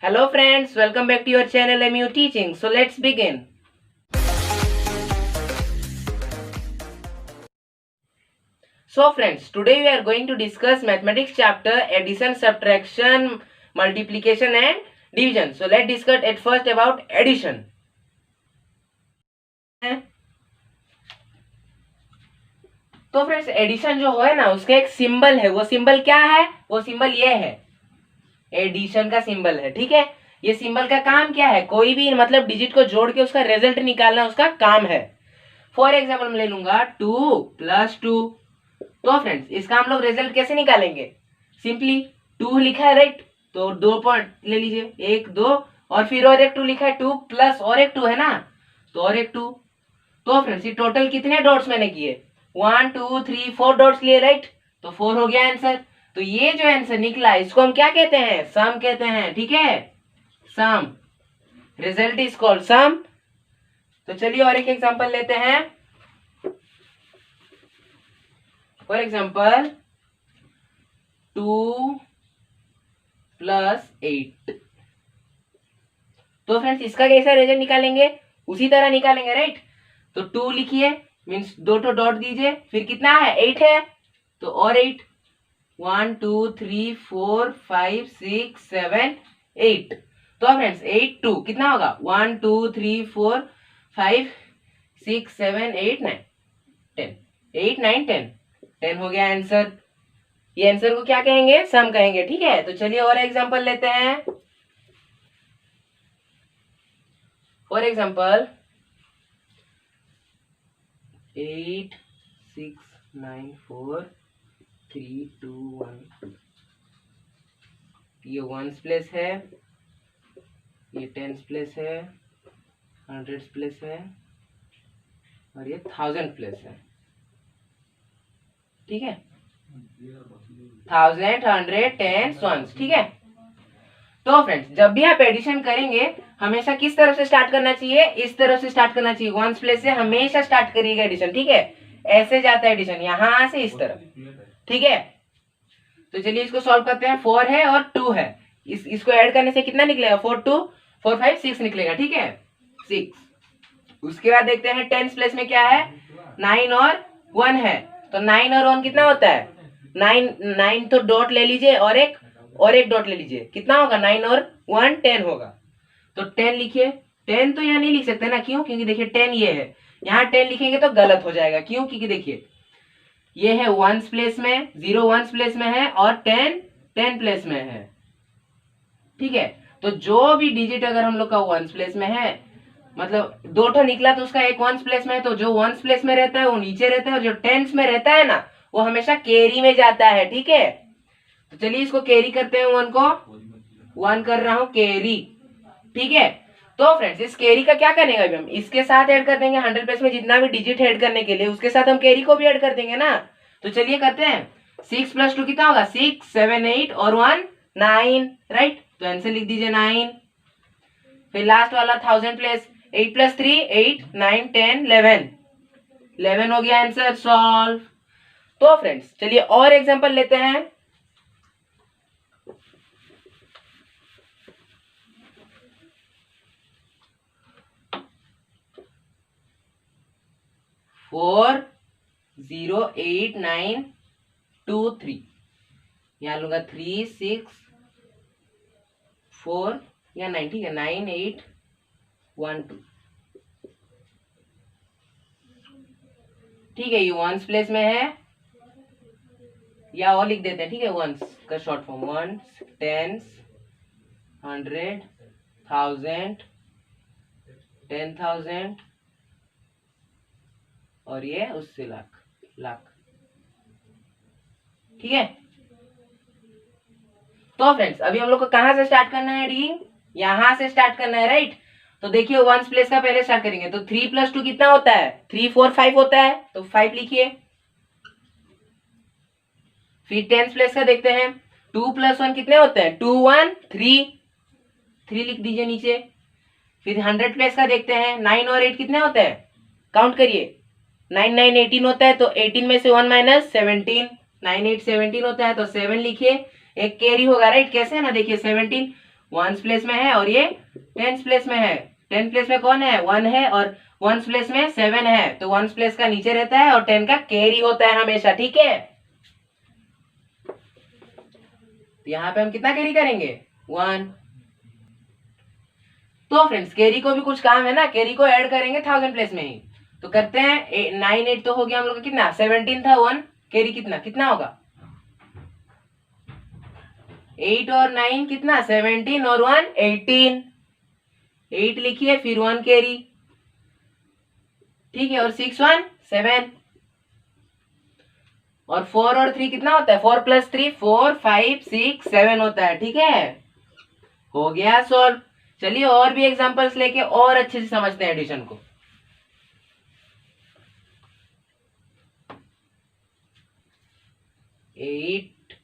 Hello friends, welcome back to your channel MU Teaching. So let's begin. So friends, today we are going to discuss mathematics chapter addition, subtraction, multiplication and division. So let's discuss at first about addition. तो friends addition जो है ना उसका एक symbol है, वो symbol क्या है? वो सिंबल ये है, एडिशन का सिंबल है। ठीक है, ये सिंबल का काम क्या है? कोई भी मतलब डिजिट को जोड़ के उसका रिजल्ट निकालना उसका काम है। फॉर एग्जाम्पल मैं ले लूंगा 2 + 2। तो फ्रेंड्स इसका हम लोग रिजल्ट कैसे निकालेंगे? सिंपली 2 लिखा है राइट, तो 2 पॉइंट ले लीजिए, 1 2 और फिर और एक 2 लिखा है, 2 प्लस और एक 2 है ना, तो और एक 2। तो फ्रेंड्स ये टोटल कितने डॉट्स मैंने किए? 1 2 3 4 डॉट्स लिए राइट, तो 4 हो गया आंसर। तो ये जो आंसर निकला इसको हम क्या कहते हैं? सम कहते हैं। ठीक है, सम, रिजल्ट इज कॉल्ड सम। तो चलिए और एक एग्जांपल लेते हैं। For example 2 + 8। तो फ्रेंड्स इसका कैसा रिजल्ट निकालेंगे? उसी तरह निकालेंगे राइट। तो 2 लिखिए, मीन्स 2 डॉट दीजिए, फिर कितना है? 8 है, तो और 8, 1 2 3 4 5 6 7 8। तो फ्रेंड्स 8 2 कितना होगा? 1 2 3 4 5 6 7 8 9 10, 8 9 10, 10 हो गया आंसर। ये आंसर को क्या कहेंगे? सम कहेंगे। ठीक है, तो चलिए और एग्जांपल लेते हैं। For example 8 6 9 4 3 2 1। ये 1s प्लेस है, ये 10s प्लेस है, 100s प्लेस है और ये 1000 प्लेस है। ठीक है, 1000 100 10 1s। ठीक है, तो फ्रेंड्स जब भी आप एडिशन करेंगे हमेशा किस तरफ से स्टार्ट करना चाहिए? इस तरफ से स्टार्ट करना चाहिए। 1s प्लेस से हमेशा स्टार्ट करिएगा एडिशन। ठीक है, ऐसे जाता है एडिशन, यहां से इस तरफ। ठीक है, तो चलिए इसको सॉल्व करते हैं। 4 है और 2 है, इसको ऐड करने से कितना निकलेगा? 4 2 4 5 6 निकलेगा। ठीक है, 6। उसके बाद देखते हैं 10s प्लेस में क्या है? 9 और 1 है, तो 9 और 1 कितना होता है? 9 तो डॉट ले लीजिए और एक डॉट ले लीजिए, कितना होगा? 9 और 1 10 होगा। तो 10 लिखिए। 10 तो यहाँ नहीं लिख सकते ना, क्यों? क्योंकि देखिए 10 ये है, यहाँ 10 लिखेंगे तो गलत हो जाएगा। क्यों? क्योंकि देखिए ये है 1s प्लेस में, 0 1s प्लेस में है और 10 10 प्लेस में है। ठीक है, तो जो भी डिजिट अगर हम लोग का 1s प्लेस में है, मतलब 2 ठो निकला तो उसका एक 1s प्लेस में है, तो जो 1s प्लेस में रहता है वो नीचे रहता है और जो 10s में रहता है ना वो हमेशा कैरी में जाता है। ठीक है, तो चलिए इसको कैरी करते हैं। 1 को 1 कर रहा हूं कैरी। ठीक है, तो फ्रेंड्स इस कैरी का क्या करेंगे? अभी हम इसके साथ ऐड कर देंगे 100 प्लेस में जितना भी डिजिट ऐड करने के लिए, उसके साथ हम कैरी को भी ऐड कर देंगे ना। तो चलिए करते हैं। 6 + 2 कितना होगा? 6 7 8 और 1 9 राइट, तो आंसर लिख दीजिए 9। फिर लास्ट वाला 1000 प्लेस, 8 + 3 8 9 10 11 11 हो गया आंसर। सॉल्व। तो फ्रेंड्स चलिए और एग्जांपल लेते हैं। फोर 0 8 9 2 3, यहाँ लूंगा 3 6 4 या 9। ठीक है, 9 8 1 2। ठीक है, ये 1s प्लेस में है, या और लिख देते हैं। ठीक है, 1s का शॉर्ट फॉर्म 1s 10s 100 1000 10,000 और ये उससे लाख लाख। ठीक है, तो फ्रेंड्स अभी हम लोग को कहां से स्टार्ट करना है? रीडिंग यहां से स्टार्ट करना है राइट। तो देखिए 1s प्लेस का पहले स्टार्ट करेंगे, तो 3 + 2 कितना होता है? 3 4 5 होता है, तो 5 लिखिए। फिर 10s प्लेस का देखते हैं, 2 + 1 कितने होते हैं? 2 1 3 3 लिख दीजिए नीचे। फिर 100 प्लेस का देखते हैं, 9 और 8 कितने होते हैं? काउंट करिए, 9 9 18 होता है, तो 18 में से 1 - 17, 9 8 17 होता है, तो 7 लिखिए। एक कैरी होगा राइट, कैसे है ना, देखिए 17 वंस प्लेस में है और ये टेंस प्लेस में है। टेंस प्लेस में कौन है? 1 है और वंस प्लेस में 7 है, तो वंस प्लेस का नीचे रहता है और 10 का कैरी होता है हमेशा, ठीक है। तो यहाँ पे हम कितना कैरी करेंगे? 1। तो फ्रेंड्स कैरी को भी कुछ काम है ना, कैरी को ऐड करेंगे 1000 प्लेस में ही, तो करते हैं। 9 8 तो हो गया हम लोग का, कितना? 17 था 1, कैरी कितना कितना होगा? 8 और 9 कितना? 17 और 1 18। 8 लिखिए, फिर 1 कैरी, ठीक है, और 6 1 7, और 4 और 3 कितना होता है? 4 + 3 4 5 6 7 होता है, ठीक है। हो गया सॉल्व। चलिए और भी एग्जांपल्स लेके और अच्छे से समझते हैं एडिशन को। 8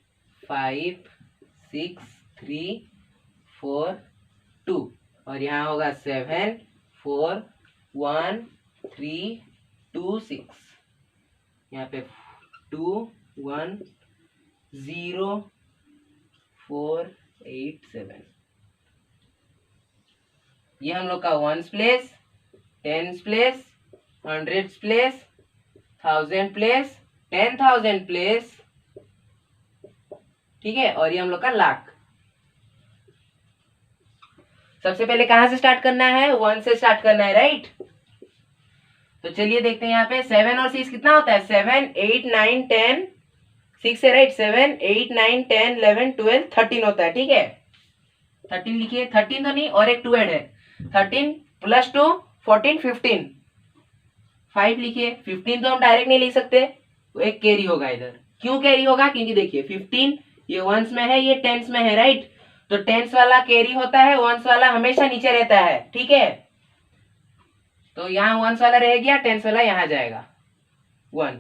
5 6 3 4 2, और यहाँ होगा 7 4 1 3 2 6, यहाँ पे 2 1 0 4 8 7। ये हम लोग का ones place, tens place, hundreds place, 1000 place, 10,000 place, ठीक है, और ये हम लोग का लाख। सबसे पहले कहां से स्टार्ट करना है? 1 से स्टार्ट करना है, राइट। तो चलिए देखते हैं यहाँ पे 7 और 6 कितना होता है? 7 8 9 10 6 है, राइट। 7 8 9 10 11 12 13 होता है, ठीक है। 13 लिखिए, 13 तो नहीं, और एक 2 ऐड है, 13 + 2 14 15। 5 लिखिए, 15 तो हम डायरेक्ट नहीं लिख सकते, तो एक कैरी होगा इधर। क्यों कैरी होगा? क्योंकि देखिए 15 ये वंस में है, ये टेंस में है, राइट। तो टेंस वाला कैरी होता है, वंस वाला हमेशा नीचे रहता है, ठीक है। तो यहाँ वंस वाला रह गया, टेंस वाला यहाँ जाएगा 1,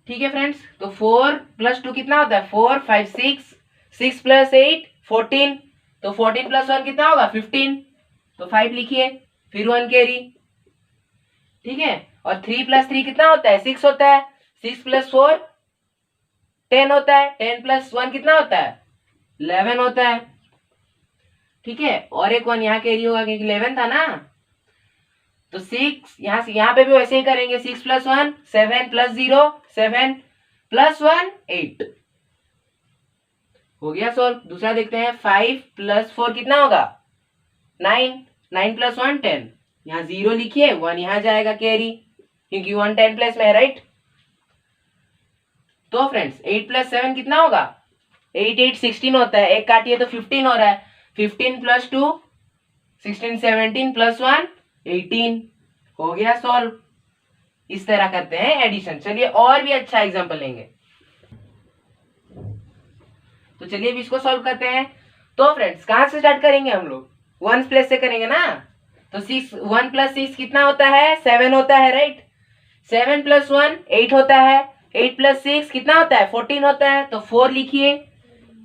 ठीक है फ्रेंड्स। तो 4 + 2 कितना होता है? 4 5 6 6 + 8 14, तो 14 + 1 कितना होगा? 15, तो 5 लिखिए, फिर 1 कैरी, ठीक है। और 3 + 3 कितना होता है? 6 होता है। 6 + 4 10 होता है। 10 + 1 कितना होता है? 11 होता है, ठीक है। और एक 1 यहाँ कैरी होगा क्योंकि 11 था ना, तो 6 यहाँ से यहाँ पे भी वैसे ही करेंगे। 6 + 1 7 + 0 7 + 1 8, हो गया सॉल्व। दूसरा देखते हैं, 5 + 4 कितना होगा? 9 9 + 1 10, यहाँ 0 लिखिए, 1 यहाँ जाएगा कैरी, क्योंकि 1 10 प्लेस में है, राइट। तो फ्रेंड्स 8 + 7 कितना होगा? 8 8 16 होता है, एक काटिए तो 15 हो रहा है। 15 + 2 16 17 + 1 18, हो गया सॉल्व। इस तरह करते हैं एडिशन। चलिए और भी अच्छा एग्जांपल लेंगे, तो चलिए भी इसको सॉल्व करते हैं। तो फ्रेंड्स कहां से स्टार्ट करेंगे हम लोग? वंस प्लेस से करेंगे ना। तो 6 1 + 6 कितना होता है? 7 होता है, राइट। 7 + 1 8 होता है। 8 + 6 कितना होता है? 14 होता है, तो 4 लिखिए।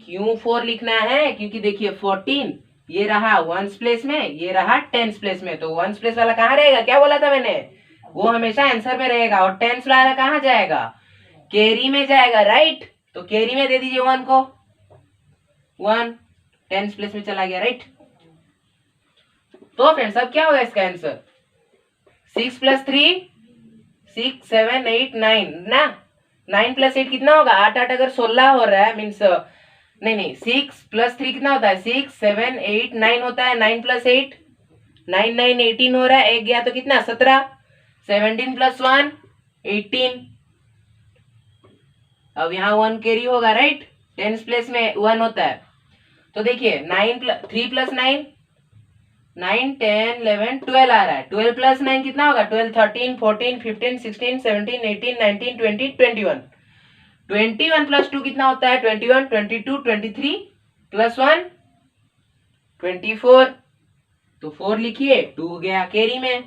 क्यों 4 लिखना है? क्योंकि देखिए 14 ये रहा वंस प्लेस में, ये रहा टेंस प्लेस में, तो वंस प्लेस वाला कहाँ रहेगा? क्या बोला था मैंने? वो हमेशा आंसर में रहेगा, और टेंस वाला कहाँ जाएगा? कैरी में जाएगा, राइट। तो कैरी में दे दीजिए 1 को, 1 टेंस प्लेस में चला गया, राइट। तो फ्रेंड्स अब क्या होगा इसका आंसर? 6 + 3 6 7 8 9 ना। 9 + 8 कितना होगा? 8 8 अगर 16 हो रहा है मीन्स नहीं 6 + 3 कितना होता है? 6 7 8 9 होता है। 9 + 8 9 9 18 हो रहा है, एक गया तो कितना? 17। 17 + 1 18, अब यहाँ 1 कैरी होगा, राइट। टेंस प्लेस में 1 होता है, तो देखिए 3 + 9 9 10 11 12 आ रहा है। 12 + 9 कितना होगा? 12 13 14 15 16 17 18 19 20 21। 21 + 2 कितना होता है? 21 22 23 + 1 24, तो 4 लिखिए, 2 गया कैरी में।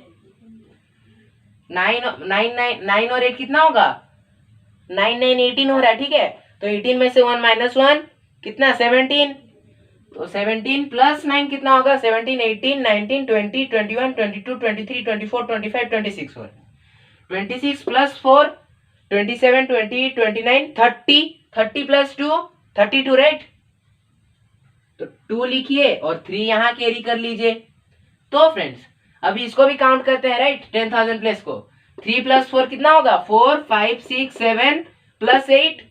9 और 8 कितना होगा? 9 9 18 हो रहा है, ठीक है। तो 18 में से 1 - 1 कितना? 17, तो 17 + 9 कितना होगा? 17 18 19 20 21 22 23 24 25 26 और 26 + 4 27 28 29 30 30 + 2 32, राइट। तो 2 लिखिए और 3 यहाँ कैरी कर लीजिए। तो फ्रेंड्स अभी इसको भी काउंट करते हैं, राइट, 10,000 प्लेस को। 3 + 4 कितना होगा? 4 5 6 7 + 8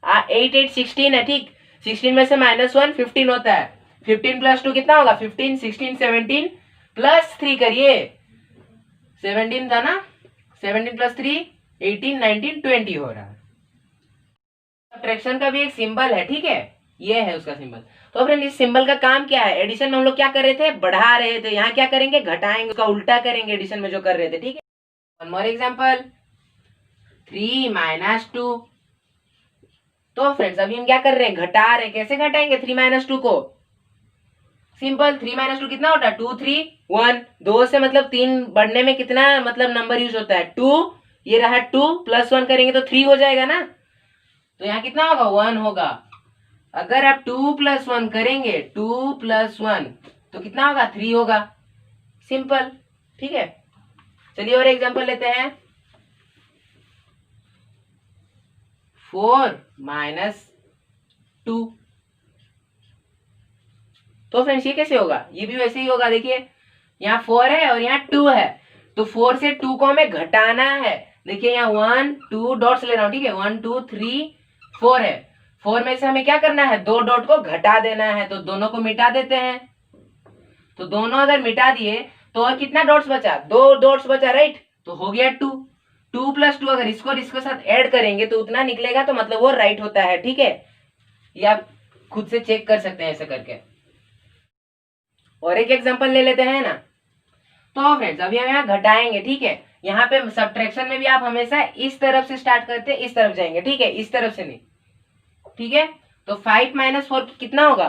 8 8 16 है, ठीक। 16 में से -1 15 होता है। 15 + 2 कितना होगा? 15 16 17 + 3 करिए, 17 था ना, 17 + 3 18 19 20 हो रहा है। सब्ट्रैक्शन का भी एक सिंबल है, ठीक है, ये है उसका सिंबल। तो फ्रेंड इस सिंबल का काम क्या है? एडिशन में हम लोग क्या कर रहे थे? बढ़ा रहे थे। यहाँ क्या करेंगे? घटाएंगे, उसका उल्टा करेंगे एडिशन में जो कर रहे थे, ठीक है। One more example, 3 - 2। तो फ्रेंड्स अभी हम क्या कर रहे हैं? घटा रहे हैं। कैसे घटाएंगे 3 - 2 को? सिंपल, 3 - 2 कितना होता है? 2 3 1। 2 से मतलब 3 बढ़ने में कितना मतलब नंबर यूज होता है? 2। ये रहा 2 + 1 करेंगे तो 3 हो जाएगा ना। तो यहाँ कितना होगा? 1 होगा। अगर आप 2 + 1 करेंगे, 2 + 1 तो कितना होगा? 3 होगा। सिंपल, ठीक है। चलिए और एग्जांपल लेते हैं, 4 - 2। तो फ्रेंड्स ये कैसे होगा? ये भी वैसे ही होगा। देखिए यहाँ 4 है और यहाँ 2 है, तो 4 से 2 को हमें घटाना है। देखिए यहाँ 1 2 डॉट्स ले रहा हूँ, ठीक है, 1 2 3 4 है। 4 में से हमें क्या करना है? 2 डॉट को घटा देना है, तो दोनों को मिटा देते हैं। तो दोनों अगर मिटा दिए तो और कितना डॉट्स बचा? 2 डॉट्स बचा, राइट। तो हो गया 2। 2 + 2 अगर इसको और इसके साथ ऐड करेंगे तो उतना निकलेगा, तो मतलब वो राइट होता है, ठीक है। ये आप खुद से चेक कर सकते हैं ऐसे करके। और एक एग्जांपल ले लेते हैं ना। तो फ्रेंड्स अभी हम यहाँ घटाएंगे, ठीक है। यहाँ पे सब्ट्रैक्शन में भी आप हमेशा इस तरफ से स्टार्ट करते हैं, इस तरफ जाएंगे, ठीक है, इस तरफ से नहीं, ठीक है। तो 5 - 4 कितना होगा?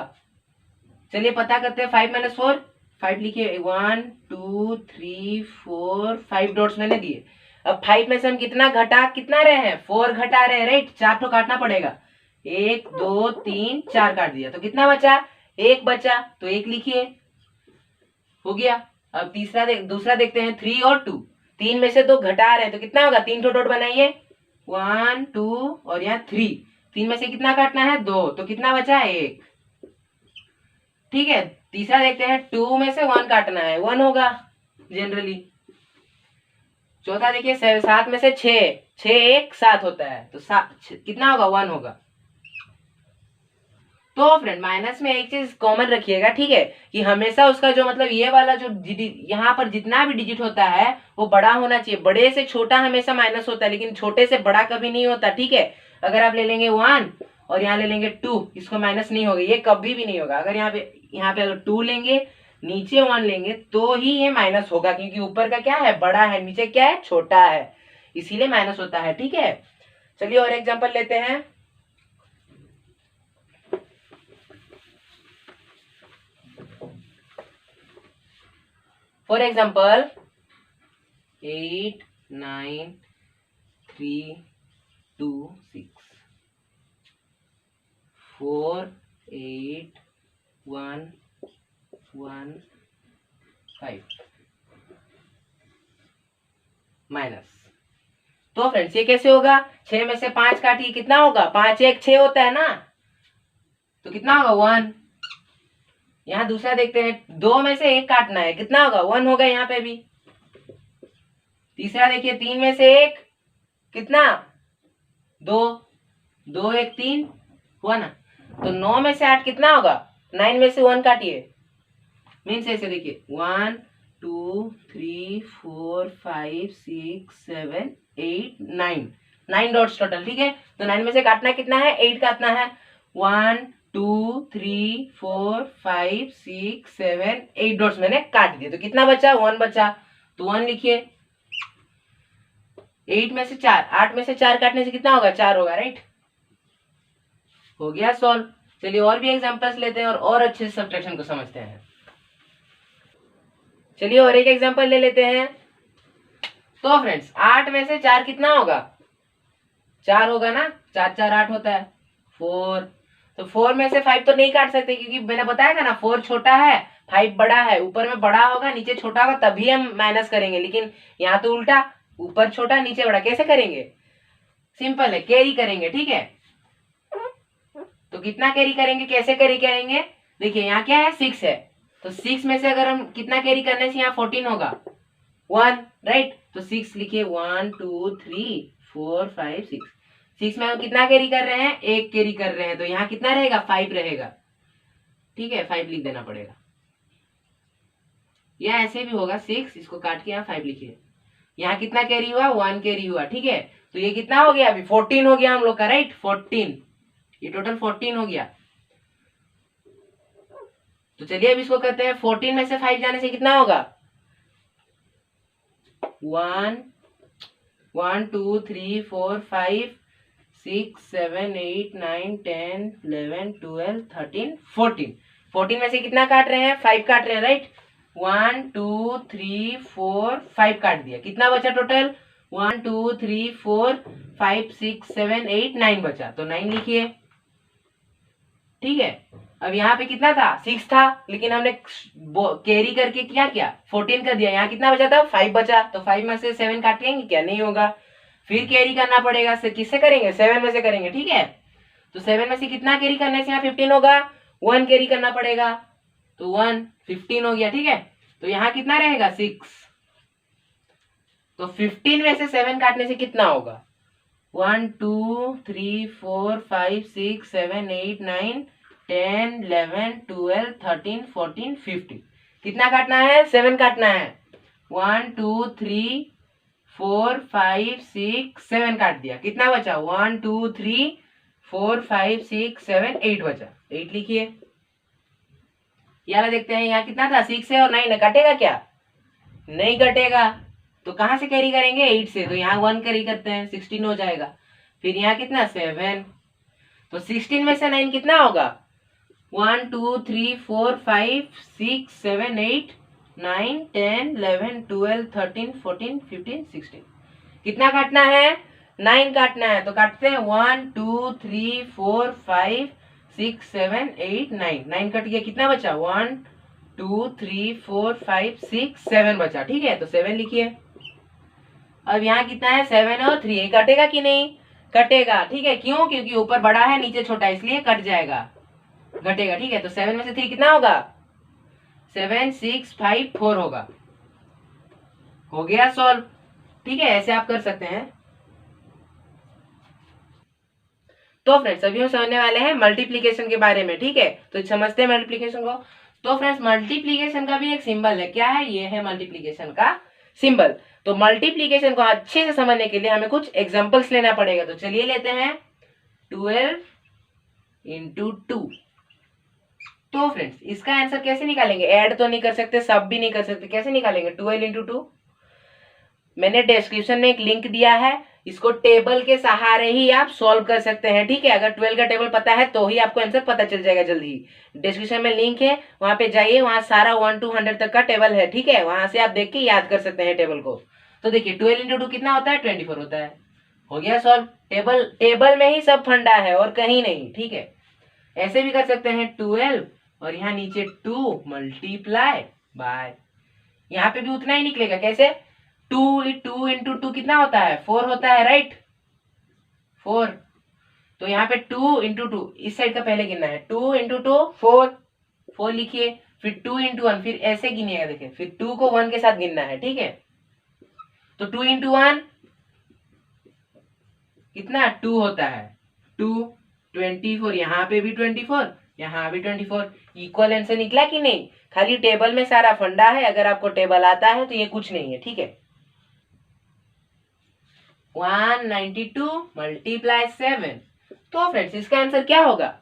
चलिए पता करते हैं। 5 - 4, 5 लिखिए, 1 2 3 4 5 डॉट्स मैंने दिए। अब 5 में से हम कितना कितना रहे हैं? 4 घटा रहे हैं, राइट। 4 तो काटना पड़ेगा, 1 2 3 4 काट दिया, तो कितना बचा? 1 बचा, तो 1 लिखिए, हो गया। अब दूसरा देखते हैं, 3 और 2। 3 में से 2 घटा रहे हैं, तो कितना होगा? 3 डॉट बनाइए, 1 2 और यहाँ 3। 3 में से कितना काटना है? 2, तो कितना बचा? 1, ठीक है। तीसरा देखते हैं, 2 में से 1 काटना है, 1 होगा जनरली। चौथा देखिए, 7 में से 6, 6 1 7 होता है, तो कितना होगा? 1 होगा। तो फ्रेंड माइनस में एक चीज कॉमन रखिएगा, ठीक है, कि हमेशा उसका जो मतलब ये वाला जो यहाँ पर जितना भी डिजिट होता है वो बड़ा होना चाहिए। बड़े से छोटा हमेशा माइनस होता है, लेकिन छोटे से बड़ा कभी नहीं होता, ठीक है। अगर आप ले लेंगे 1 और यहाँ ले लेंगे 2, इसको माइनस नहीं होगा, ये कभी भी नहीं होगा। अगर यहाँ पे अगर 2 लेंगे, नीचे 1 लेंगे, तो ही ये माइनस होगा, क्योंकि ऊपर का क्या है? बड़ा है, नीचे क्या है? छोटा है, इसीलिए माइनस होता है, ठीक है। चलिए और एग्जाम्पल लेते हैं। For example, 8 9 3 2 6 4 8 1 1 5 minus. तो फ्रेंड्स ये कैसे होगा? 6 में से 5 काटिए, कितना होगा? 5 1 6 होता है ना, तो कितना होगा? 1। यहाँ दूसरा देखते हैं, 2 में से 1 काटना है, कितना होगा? 1 होगा यहाँ पे भी। तीसरा देखिए, 3 में से 1 कितना? 2, 2 1 3 हुआ ना। तो 9 में से 8 कितना होगा? 9 में से 1 काटिए, मीन्स ऐसे देखिए, 1 2 3 4 5 6 7 8 9 9 डॉट्स टोटल, ठीक है। तो 9 में से काटना कितना है? 8 काटना है। 1 2 3 4 5 6 7 8 डॉट्स मैंने काट दिए, तो कितना बचा? 1 बचा, तो 1 लिखिए। 8 में से 4, 8 में से 4 काटने से कितना होगा? 4 होगा, राइट। हो गया सॉल्व। चलिए और भी एग्जांपल्स लेते हैं और अच्छे से सब्ट्रैक्शन को समझते हैं। चलिए और एक एग्जांपल ले लेते हैं। तो फ्रेंड्स 8 में से 4 कितना होगा? 4 होगा ना, 4 4 8 होता है। 4, तो 4 में से 5 तो नहीं काट सकते, क्योंकि मैंने बताया था ना 4 छोटा है 5 बड़ा है। ऊपर में बड़ा होगा नीचे छोटा होगा, तभी हम माइनस करेंगे, लेकिन यहाँ तो उल्टा, ऊपर छोटा नीचे बड़ा। कैसे करेंगे? सिंपल है, कैरी करेंगे, ठीक है। तो कितना कैरी करेंगे? कैसे कैरी करेंगे? देखिए यहाँ क्या है 6 है, तो 6 में से अगर हम कितना कैरी करने से यहाँ 14 होगा 1, राइट। तो 6 लिखिए 1 2 3 4 5 6। 6 में हम कितना कैरी कर रहे हैं, 1 कैरी कर रहे हैं, तो यहाँ कितना रहेगा 5 रहेगा, ठीक है 5 लिख देना पड़ेगा। या ऐसे भी होगा 6, इसको काट के यहाँ 5 लिखिए। यहाँ कितना कैरी हुआ 1 कैरी हुआ, ठीक है। तो ये कितना हो गया अभी 14 हो गया हम लोग का, राइट 14, ये टोटल 14 हो गया। तो चलिए अब इसको करते हैं, 14 में से 5 जाने से कितना होगा 1 1 2 3 4 5 6 7 8 9 10 11 12 13 14। 14 में से कितना काट रहे हैं 5 काट रहे हैं, राइट। 1 2 3 4 5 काट दिया, कितना बचा टोटल 1 2 3 4 5 6 7 8 9 बचा, तो 9 लिखिए, ठीक है। अब यहाँ पे कितना था 6 था, लेकिन हमने कैरी करके क्या किया 14 कर दिया, यहाँ कितना बचा था 5 बचा, तो 5 में से 7 काटेंगे क्या, नहीं होगा, फिर कैरी करना पड़ेगा। किससे करेंगे 7 में से करेंगे, ठीक है। तो 7 में से कितना कैरी करने से यहाँ 15 होगा, 1 कैरी करना पड़ेगा, तो 1 15 हो गया, ठीक है। तो यहाँ कितना रहेगा 6, तो 15 में से 7 काटने से कितना होगा 1 2 3 4 5 6 7 8 9 10 11 12 13 14 15। कितना काटना है 7 काटना है, 1 2 3 4 5 6 7 काट दिया, कितना बचा 1 2 3 4 5 6 7 8 बचा, 8 लिखिए। यार देखते हैं यहाँ कितना था 6 है और 9 है, कटेगा क्या, नहीं कटेगा, तो कहां से कैरी करेंगे 8 से, तो यहाँ 1 कैरी करते हैं 16 हो जाएगा। फिर यहाँ कितना 7, तो 16 में से 9 कितना होगा 1 2 3 4 5 6 7 8 9 10 11 12 13 14 15 16। कितना काटना है 9 काटना है, तो काटते हैं 1 2 3 4 5 6 7 8 9, 9 कट गया, कितना बचा 1 2 3 4 5 6 7 बचा, ठीक है। तो 7 लिखिए। अब यहाँ कितना है 7 और 3, कटेगा कि नहीं, कटेगा, ठीक है। क्यों, क्योंकि ऊपर बड़ा है नीचे छोटा है, इसलिए कट जाएगा, घटेगा, ठीक है। तो 7 में से 3 कितना होगा 7 6 5 4 होगा, हो गया सॉल्व, ठीक है। ऐसे आप कर सकते हैं। तो फ्रेंड्स अभी हम समझने वाले हैं मल्टीप्लीकेशन के बारे में, ठीक है। तो समझते हैं मल्टीप्लीकेशन को। तो फ्रेंड्स मल्टीप्लीकेशन का भी एक सिंबल है, क्या है, ये है मल्टीप्लीकेशन का सिंबल। तो मल्टीप्लीकेशन को अच्छे से समझने के लिए हमें कुछ एग्जांपल्स लेना पड़ेगा, तो चलिए लेते हैं 12 इंटू 2। तो फ्रेंड्स इसका आंसर कैसे निकालेंगे, ऐड तो नहीं कर सकते, सब भी नहीं कर सकते, कैसे निकालेंगे 12 इंटू 2। मैंने डिस्क्रिप्शन में एक लिंक दिया है, इसको टेबल के सहारे ही आप सॉल्व कर सकते हैं, ठीक है। अगर 12 का टेबल पता है तो ही आपको आंसर पता चल जाएगा जल्दी ही। डिस्क्रिप्शन में लिंक है, वहां पे जाइए, वहां सारा 1 to 100 तक का टेबल है, ठीक है। वहां से आप देख के याद कर सकते हैं टेबल को। तो देखिए 12 इंटू 2 कितना होता है 24 होता है, हो गया सॉल्व। टेबल में ही सब फंडा है और कहीं नहीं, ठीक है। ऐसे भी कर सकते हैं 12 और यहाँ नीचे 2 मल्टीप्लाई बाय, यहाँ पे भी उतना ही निकलेगा, कैसे 2 इंटू 2 कितना होता है 4 होता है, राइट 4। तो यहाँ पे 2 इंटू 2 इस साइड का पहले गिनना है, 2 इंटू 2 4 लिखिए, फिर 2 इंटू 1, फिर ऐसे गिनिएगा, देखिए फिर 2 को 1 के साथ गिनना है, ठीक है। तो 2 इंटू 1 कितना 2 होता है, 2 24, यहाँ पे भी 24, यहाँ भी 24, इक्वल आंसर निकला कि नहीं। खाली टेबल में सारा फंडा है, अगर आपको टेबल आता है तो ये कुछ नहीं है, ठीक है। 192 मल्टीप्लाई 7। तो फ्रेंड्स इसका आंसर क्या होगा,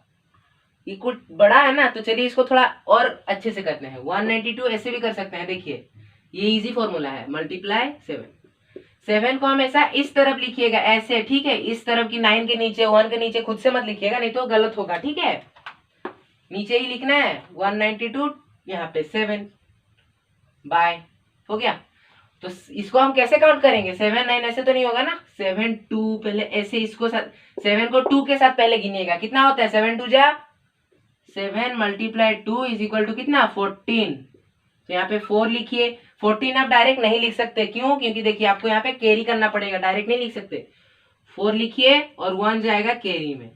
ये कुछ बड़ा है ना, तो चलिए इसको थोड़ा और अच्छे से करते हैं। 192 ऐसे भी कर सकते हैं, देखिए ये इजी फॉर्मूला है, मल्टीप्लाई 7 को हमेशा इस तरफ लिखिएगा ऐसे, ठीक है। इस तरफ की 9 के नीचे 1 के नीचे खुद से मत लिखिएगा, नहीं तो गलत होगा, ठीक है। नीचे ही लिखना है 192, यहाँ पे 7 बाय, हो गया। तो इसको हम कैसे काउंट करेंगे 7 9 ऐसे तो नहीं होगा ना, 7 2 पहले ऐसे, इसको 7 को 2 के साथ पहले गिनिएगा, कितना होता है 7 2 जा 7 मल्टीप्लाई 2 इज इक्वल टू कितना 14। तो यहाँ पे 4 लिखिए। 14 आप डायरेक्ट नहीं लिख सकते, क्यों, क्योंकि देखिए आपको यहाँ पे कैरी करना पड़ेगा, डायरेक्ट नहीं लिख सकते। 4 लिखिए और 1 जाएगा कैरी में,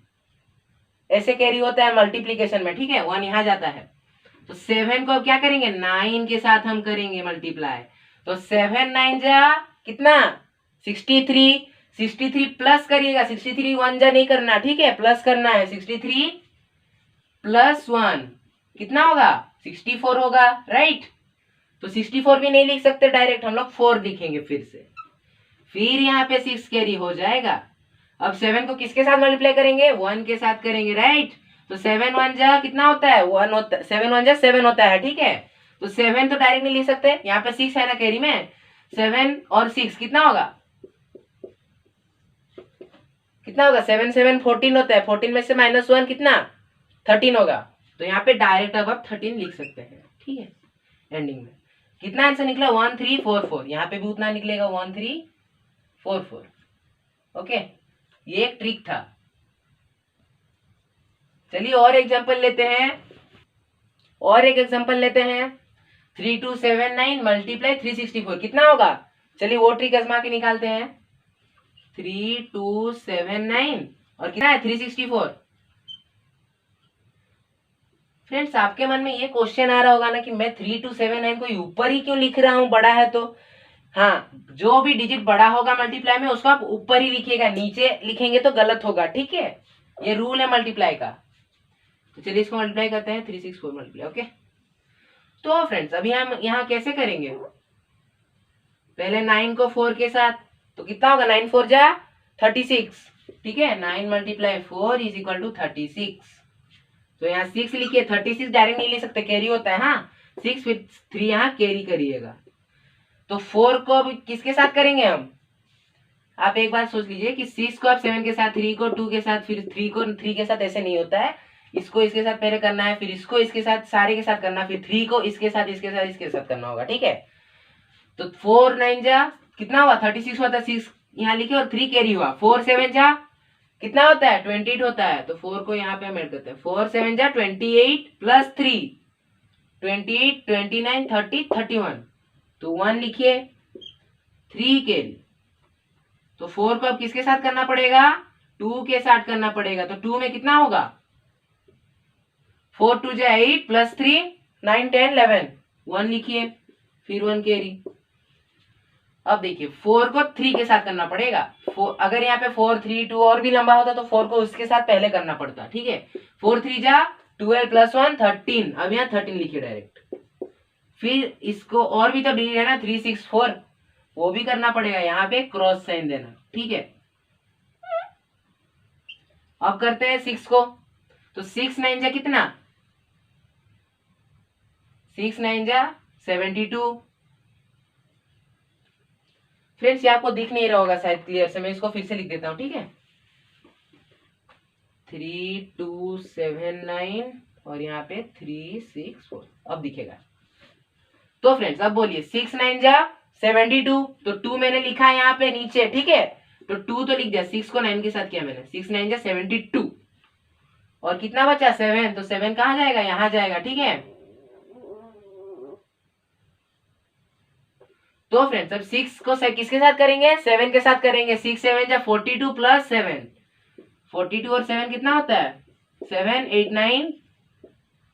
ऐसे कैरी होता है मल्टीप्लीकेशन में, ठीक है। 1 यहाँ जाता है, तो 7 को अब क्या करेंगे, 9 के साथ हम करेंगे मल्टीप्लाई। तो 7 9 जा कितना 63, 63 प्लस करिएगा, 63 1 जा नहीं करना, ठीक है, प्लस करना है। 63 प्लस 1 कितना होगा, 64 होगा, राइट। तो 64 भी नहीं लिख सकते डायरेक्ट, हम लोग 4 लिखेंगे फिर से, फिर यहाँ पे 6 कैरी हो जाएगा। अब 7 को किसके साथ मल्टीप्लाई करेंगे, 1 के साथ करेंगे, राइट। तो 7 1 जा कितना होता है, 1 होता है, 7 1 जा 7 होता है, ठीक है। तो 7 तो डायरेक्ट नहीं लिख सकते, यहाँ पे 6 है ना कैरी में, 7 और 6 कितना होगा, कितना होगा, 7 7 14 होता है, 14 में से -1 कितना 13 होगा। तो यहाँ पे डायरेक्ट अब आप 13 लिख सकते हैं, ठीक है। एंडिंग में कितना आंसर निकला, 1344, यहाँ पे भी उतना निकलेगा 1344। ओके, ये एक ट्रिक था। चलिए और एग्जांपल लेते हैं, और एक एग्जांपल लेते हैं। 3279 मल्टीप्लाई 364 कितना होगा, चलिए वो ट्रिक आजमा के निकालते हैं। 3279 और कितना है 364। फ्रेंड्स आपके मन में ये क्वेश्चन आ रहा होगा ना कि मैं 3279 को ऊपर ही क्यों लिख रहा हूं, बड़ा है तो। हाँ, जो भी डिजिट बड़ा होगा मल्टीप्लाई में उसको आप ऊपर ही लिखिएगा, नीचे लिखेंगे तो गलत होगा, ठीक है। ये रूल है मल्टीप्लाई का। तो चलिए इसको मल्टीप्लाई करते हैं, 364 मल्टीप्लाई, ओके। तो फ्रेंड्स अभी हम यहाँ कैसे करेंगे, पहले 9 को 4 के साथ, तो कितना होगा, 9 4 जा 36, ठीक है। 9 मल्टीप्लाई 4 इज इक्वल टू 36। तो यहाँ 6 लिखिए, 36 डायरेक्ट नहीं ले सकते, कैरी होता है, हाँ 6 फिर 3 यहाँ कैरी करिएगा। तो 4 को अब किसके साथ करेंगे हम, आप एक बात सोच लीजिए कि 6 को आप 7 के साथ, 3 को 2 के साथ, फिर 3 को 3 के साथ, ऐसे नहीं होता है। इसको इसके साथ पहले करना है, फिर इसको इसके साथ, सारे के साथ करना, फिर 3 को इसके साथ, इसके साथ, इसके साथ करना होगा, ठीक है। तो 4 9 जा कितना हुआ 36 हुआ था, 6 यहाँ लिखे और 3 कैरी हुआ। 4 7 जा कितना होता है 28 होता है। तो 4 को यहाँ पे हम ऐड करते हैं, 4 7 जा 28 प्लस 3 28 29 30 31। तो 1 लिखिए, 3 कैरी। तो 4 को अब किसके साथ करना पड़ेगा, 2 के साथ करना पड़ेगा। तो 2 में कितना होगा, 4 2 जा 8 प्लस 3 9 10 11, 1 लिखिए, फिर 1 कैरी। अब देखिए 4 को 3 के साथ करना पड़ेगा। अगर यहाँ पे 4 3 2 और भी लंबा होता तो 4 को उसके साथ पहले करना पड़ता, ठीक है। 4 3 जा 12 प्लस 1 13, अब यहाँ 13 लिखिए डायरेक्ट। फिर इसको और भी तो डिजिट है ना 3 6 4, वो भी करना पड़ेगा, यहाँ पे क्रॉस साइन देना, ठीक है। अब करते हैं 6 को। तो 6 9 जा कितना, 6 9 जा 72। फ्रेंड्स ये आपको दिख नहीं रहा होगा शायद क्लियर से, मैं इसको फिर से लिख देता हूं, ठीक है। 3279 और यहाँ पे 364, अब दिखेगा। तो फ्रेंड्स अब बोलिए 6 9 जा 72, तो 2 मैंने लिखा है यहाँ पे नीचे, ठीक है। तो 2 तो लिख दिया, 6 को 9 के साथ किया मैंने, 6 9 जा 72 और कितना बचा 7, तो 7 कहाँ जाएगा, यहाँ जाएगा, ठीक है। तो फ्रेंड्स अब 6 को किसके साथ करेंगे, 7 के साथ करेंगे। 6 7 जा 42 प्लस 7, 42 और 7 कितना होता है 7 8 9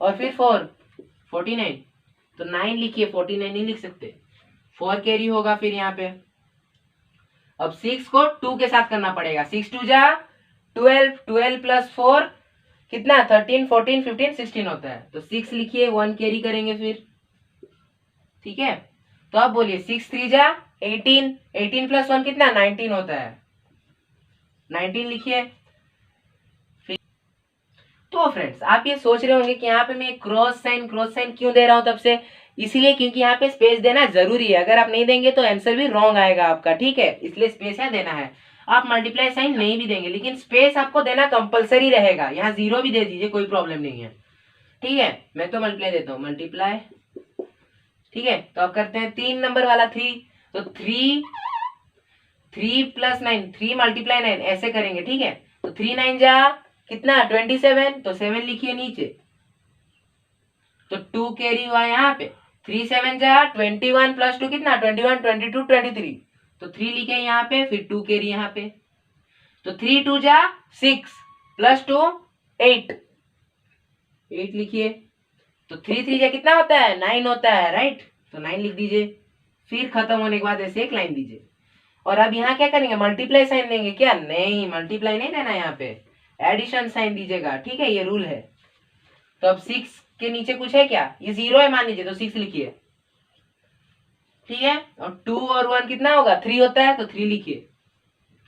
और फिर 4 49। तो 9 लिखिए, 49 नहीं लिख सकते, 4 कैरी होगा फिर यहाँ पे। अब 6 को 2 के साथ करना पड़ेगा। 6 2 जा 12, 12 प्लस 4 कितना 13 14 15 16 होता है। तो 6 लिखिए, 1 कैरी करेंगे फिर, ठीक है। तो आप बोलिए 6 3 जा 18, 18 प्लस 1 कितना 19 होता है, 19 लिखिए। तो फ्रेंड्स आप ये सोच रहे होंगे कि यहाँ पे मैं क्रॉस साइन क्यों दे रहा हूं तब से, इसलिए क्योंकि यहाँ पे स्पेस देना जरूरी है। अगर आप नहीं देंगे तो आंसर भी रॉन्ग आएगा आपका, ठीक है, इसलिए स्पेस यहाँ देना है। आप मल्टीप्लाई साइन नहीं भी देंगे लेकिन स्पेस आपको देना कंपलसरी रहेगा। यहाँ 0 भी दे दीजिए, कोई प्रॉब्लम नहीं है, ठीक है। मैं तो मल्टीप्लाई देता हूँ, मल्टीप्लाई, ठीक है। तो अब करते हैं 3 नंबर वाला 3। तो 3 प्लस 9, 3 मल्टीप्लाई 9 ऐसे करेंगे, ठीक है। तो 3 9 जा कितना 27, तो 7 लिखिए नीचे। तो 2 कैरी हुआ यहाँ पे। 3 7 जा 21 प्लस 2 कितना 21 22 23, तो 3 लिखे यहाँ पे, फिर 2 कैरी यहाँ पे। तो 3 2 जा 6 प्लस 2 8, 8 लिखिए। तो 3 3 जा कितना होता है 9 होता है राइट, तो 9 लिख दीजिए। फिर खत्म होने के बाद ऐसे एक लाइन दीजिए। और अब यहाँ क्या करेंगे मल्टीप्लाई साइन देंगे क्या, नहीं मल्टीप्लाई नहीं देना, यहाँ पे एडिशन साइन दीजिएगा, ठीक है ये रूल है। तो अब 6 के नीचे कुछ है क्या, ये 0 है मान लीजिए, तो 6 लिखिए, ठीक है। और 2 और 1 कितना होगा 3 होता है, तो 3 लिखिए।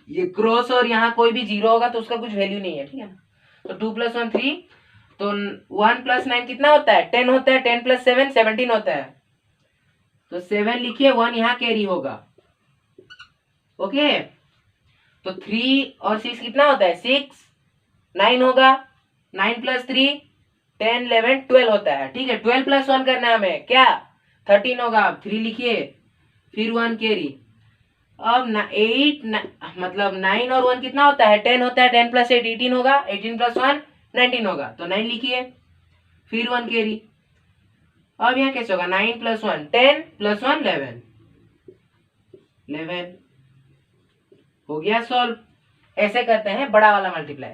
ये क्रॉस और यहाँ कोई भी 0 होगा तो उसका कुछ वैल्यू नहीं है, ठीक है। तो 2 + 1 3, तो 1 + 9 कितना होता है 10 होता है, 10 + 7 17 होता है, तो 7 लिखिए, 1 यहाँ कैरी होगा, ओके। तो 3 और 6 कितना होता है 6, 9 होगा, 9 + 3 10 11 12 होता है, ठीक है। 12 + 1 करना है हमें क्या 13 होगा, 3 लिखिए, फिर 1 कैरी। अब 8 मतलब 9 और 1 कितना होता है 10 होता है, 10 + 8 18 होगा, 18 + 1 19 होगा, तो 9 लिखिए, फिर 1 कैरी। अब यहाँ कैसे होगा 9 + 1 10 + 1 11 11 हो गया सॉल्व। ऐसे करते हैं बड़ा वाला मल्टीप्लाई,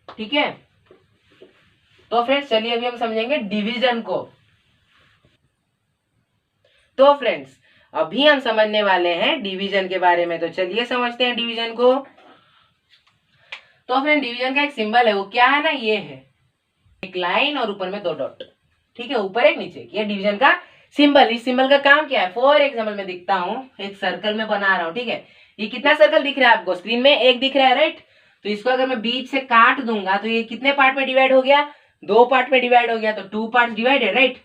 ठीक है। तो फ्रेंड्स चलिए अभी हम समझेंगे डिवीजन को। तो फ्रेंड्स अभी हम समझने वाले हैं डिवीजन के बारे में, तो चलिए समझते हैं डिवीजन को। तो फ्रेंड डिवीजन का एक सिंबल है, वो क्या है ना, ये है एक लाइन और ऊपर में 2 डॉट, ठीक है, ऊपर एक नीचे, ये डिवीजन का सिंबल। इस सिंबल का काम क्या है, फॉर एग्जाम्पल मैं दिखता हूँ, एक सर्कल में बना रहा हूँ, ठीक है। ये कितना सर्कल दिख रहा है आपको स्क्रीन में, एक दिख रहा है राइट। तो इसको अगर मैं बीच से काट दूंगा तो ये कितने पार्ट में डिवाइड हो गया, 2 पार्ट में डिवाइड हो गया, तो 2 पार्ट डिवाइडेड राइट।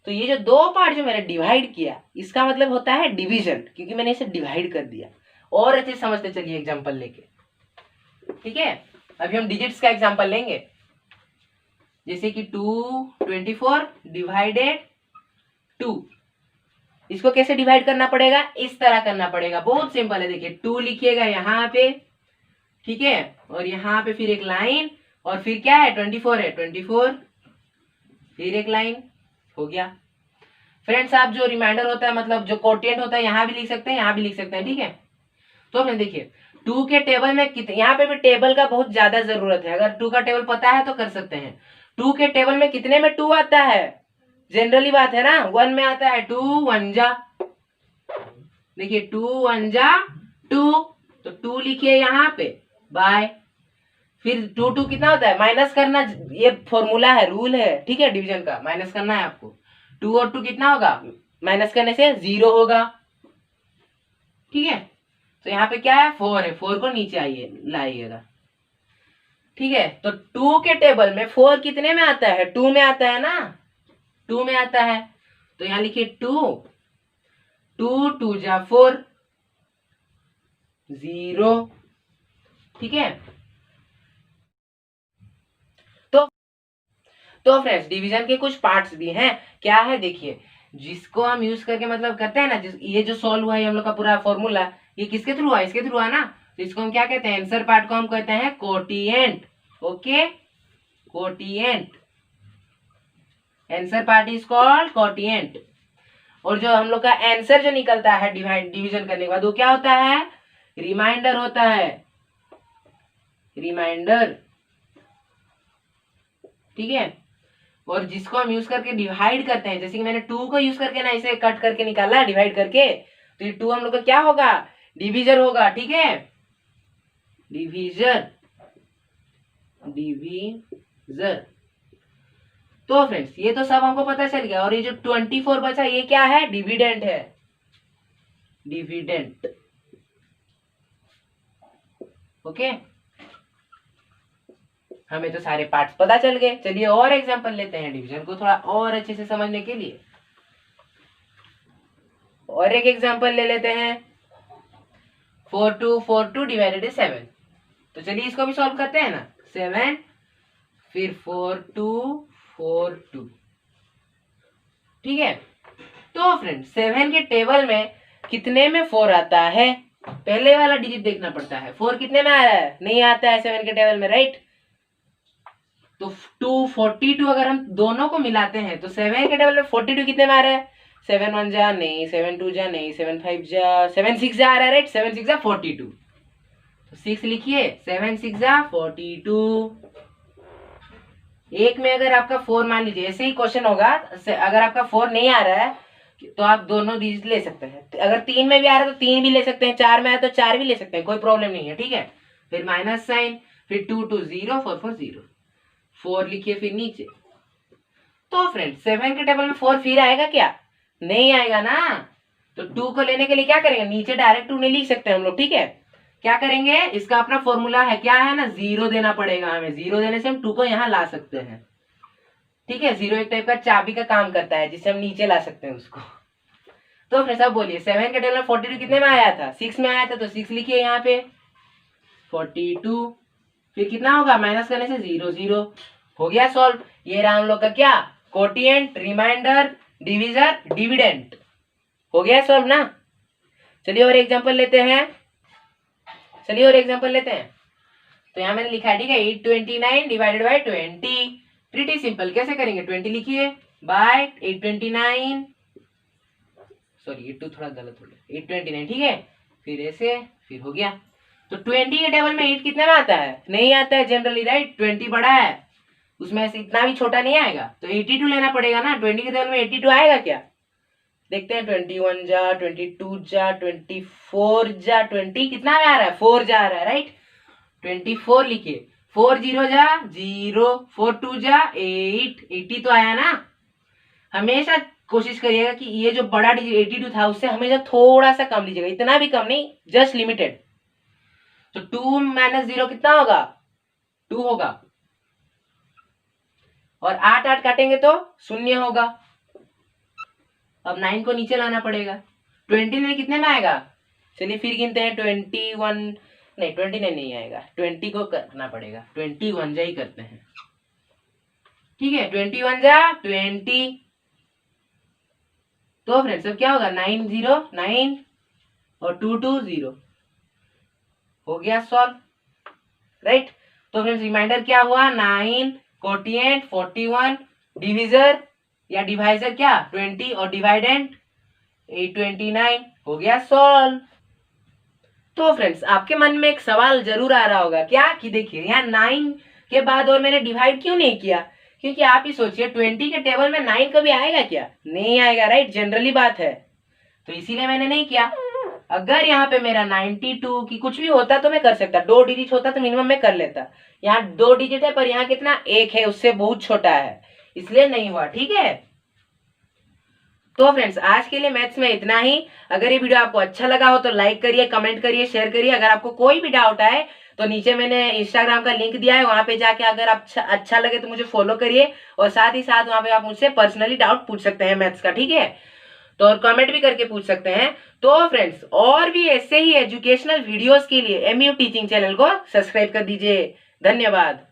तो ये जो 2 पार्ट जो मैंने डिवाइड किया इसका मतलब होता है डिवीजन, क्योंकि मैंने इसे डिवाइड कर दिया। और अच्छे समझते चलिए एग्जाम्पल लेके, ठीक है। अभी हम डिजिट्स का एग्जाम्पल लेंगे, जैसे कि 224 डिवाइडेड 2, इसको कैसे डिवाइड करना पड़ेगा, इस तरह करना पड़ेगा, बहुत सिंपल है। देखिए 2 लिखिएगा यहाँ पे, ठीक है, और यहाँ पे फिर एक लाइन, और फिर क्या है 24 है 24, फिर एक लाइन, हो गया। फ्रेंड्स आप जो रिमाइंडर होता है मतलब जो कोटिएंट होता है यहाँ भी लिख सकते हैं, यहाँ भी लिख सकते हैं, ठीक है। तो फ्रेंड देखिए 2 के टेबल में कितने, यहाँ पे भी टेबल का बहुत ज्यादा जरूरत है, अगर 2 का टेबल पता है तो कर सकते हैं। 2 के टेबल में कितने में 2 आता है, जनरली बात है ना 1 में आता है, 2 1 जा, देखिए 2 1 जा 2, तो 2 लिखिए यहाँ पे बाय, फिर 2 2 कितना होता है माइनस करना, ये फॉर्मूला है रूल है, ठीक है, डिवीजन का माइनस करना है आपको। 2 और 2 कितना होगा, माइनस करने से 0 होगा, ठीक है। तो यहाँ पे क्या है 4 है, 4 को नीचे आइए लाइएगा, ठीक है। तो 2 के टेबल में 4 कितने में आता है, 2 में आता है ना, 2 में आता है, तो यहाँ लिखिए 2 2 2 जा 4 0, ठीक है। तो फ्रेंड्स डिवीजन के कुछ पार्ट्स भी हैं, क्या है देखिए, जिसको हम यूज करके मतलब करते हैं ना, ये जो सॉल्व हुआ है हम लोग का पूरा फॉर्मूला, ये किसके थ्रू हुआ, इसके थ्रू हुआ ना, तो इसको हम क्या कहते हैं, आंसर पार्ट को हम कहते हैं quotient, okay, quotient, answer part is called quotient. और जो हम लोग का आंसर जो निकलता है डिवीजन करने के बाद वो क्या होता है, रिमाइंडर होता है, रिमाइंडर, ठीक है। और जिसको हम यूज करके डिवाइड करते हैं, जैसे कि मैंने 2 को यूज करके ना इसे कट करके निकाला डिवाइड करके, तो ये 2 हम लोग का क्या होगा, डिवीजर होगा, ठीक है, डिवीजर, डिवीजर। तो फ्रेंड्स ये तो सब हमको पता चल गया। और ये जो 24 बचा ये क्या है, डिविडेंड है, डिविडेंड, ओके। हमें तो सारे पार्ट्स पता चल गए। चलिए और एग्जांपल लेते हैं डिवीजन को थोड़ा और अच्छे से समझने के लिए। और एक एग्जांपल ले लेते हैं, 4242 डिवाइडेड 7, तो चलिए इसको भी सॉल्व करते हैं ना, 7 फिर 4242, ठीक है। तो फ्रेंड 7 के टेबल में कितने में 4 आता है, पहले वाला डिजिट देखना पड़ता है, 4 कितने में आ रहा है, नहीं आता है 7 के टेबल में राइट। तो 242 अगर हम दोनों को मिलाते हैं तो 7 के टेबल में 42 कितने में आ रहा है, 7 1 जा नहीं, 7 2 जा नहीं, 7 5 जा, 7 6 जा आ रहा है राइट, 7 6 जा 42, तो 6 लिखिए, 7 6 जा 42, एक में अगर आपका 4 मान लीजिए, ऐसे ही क्वेश्चन होगा, अगर आपका 4 नहीं आ रहा है तो आप दोनों डिजिट ले सकते हैं। अगर 3 में भी आ रहा है तो 3 भी ले सकते हैं, 4 में आया तो 4 भी ले सकते हैं, कोई प्रॉब्लम नहीं है, ठीक है। फिर माइनस साइन, फिर 2 2 0 4 4 0, 4 लिखिए फिर नीचे। तो फ्रेंड 7 के टेबल में 4 फिर आएगा क्या? नहीं आएगा ना। तो 2 को लेने के लिए क्या करेंगे, नीचे डायरेक्ट 2 नहीं लिख सकते हम लोग, ठीक है। क्या करेंगे, इसका अपना फॉर्मूला है, क्या है ना, 0 देना पड़ेगा हमें। 0 देने से हम 2 को यहाँ ला सकते हैं, ठीक है। 0 एक टाइप का चाबी का काम करता है, जिससे हम नीचे ला सकते हैं उसको। तो फ्रेंड्स अब बोलिए 7 के टेबल में 42 कितने में आया था? 6 में आया था, तो 6 लिखिए यहाँ पे 42। फिर कितना होगा, माइनस करने से 0 0, हो गया सॉल्व। ये रहा हम लोग का क्या, कोटिएंट, रिमाइंडर, डिविजर, डिविडेंट, हो गया सॉल्व ना। चलिए और एग्जांपल लेते हैं, तो यहाँ मैंने लिखा है, ठीक है, 829 डिवाइडेड बाय 20। प्रीटी सिंपल, कैसे करेंगे, 20 लिखिए बाय 829, सॉरी 8 थोड़ा गलत हो गया, 829, ठीक है। फिर ऐसे, फिर हो गया। तो 20 के टेबल में 8 कितने में आता है? नहीं आता है जनरली, राइट। 20 बड़ा है, उसमें से इतना भी छोटा नहीं आएगा, तो 82 लेना पड़ेगा ना। 20 के टेबल में 82 आएगा क्या, देखते हैं। 21 जा, 22 जा, 24 जा, 20 कितना में आ रहा है, 4 जा रहा है, राइट। 24 लिखिए, 4 0 जा 0, 4 2 जा 8, 80 तो आया ना। हमेशा कोशिश करिएगा कि ये जो बड़ा डिजिट 82 था उससे हमेशा थोड़ा सा कम लीजिएगा, इतना भी कम नहीं, जस्ट लिमिटेड। तो 2 माइनस 0 कितना होगा, 2 होगा। और 8 8 काटेंगे तो 0 होगा। अब 9 को नीचे लाना पड़ेगा। 29 कितने में आएगा, चलिए फिर गिनते हैं। 21 नहीं, 29 नहीं आएगा, 20 को करना पड़ेगा, 21 जा ही करते हैं, ठीक है। 21 जा 20। तो फ्रेंड्स अब क्या होगा, 9 0 9 और 2 2 0, हो गया सॉल्व, राइट। तो फ्रेंड्स रिमाइंडर क्या हुआ, 9, कोटिएंट 41, डिविजर या डिवाइजर क्या 20 और डिवाइडेंट 829, हो गया सॉल्व। तो फ्रेंड्स आपके मन में एक सवाल जरूर आ रहा होगा, क्या कि देखिए यहाँ 9 के बाद और मैंने डिवाइड क्यों नहीं किया, क्योंकि आप ही सोचिए 20 के टेबल में 9 कभी आएगा क्या, नहीं आएगा, राइट, जनरली बात है। तो इसीलिए मैंने नहीं किया। अगर यहाँ पे मेरा 92 की कुछ भी होता तो मैं कर सकता, 2 डिजिट होता तो मिनिमम मैं कर लेता। यहाँ 2 डिजिट है पर यहाँ कितना 1 है, उससे बहुत छोटा है, इसलिए नहीं हुआ, ठीक है। तो फ्रेंड्स आज के लिए मैथ्स में इतना ही। अगर ये वीडियो आपको अच्छा लगा हो तो लाइक करिए, कमेंट करिए, शेयर करिए। अगर आपको कोई भी डाउट आए तो नीचे मैंने इंस्टाग्राम का लिंक दिया है, वहां पे जाके अगर आप अच्छा लगे तो मुझे फॉलो करिए, और साथ ही साथ वहां पे आप मुझसे पर्सनली डाउट पूछ सकते हैं मैथ्स का, ठीक है। तो और कमेंट भी करके पूछ सकते हैं। तो फ्रेंड्स और भी ऐसे ही एजुकेशनल वीडियोस के लिए MU टीचिंग चैनल को सब्सक्राइब कर दीजिए। धन्यवाद।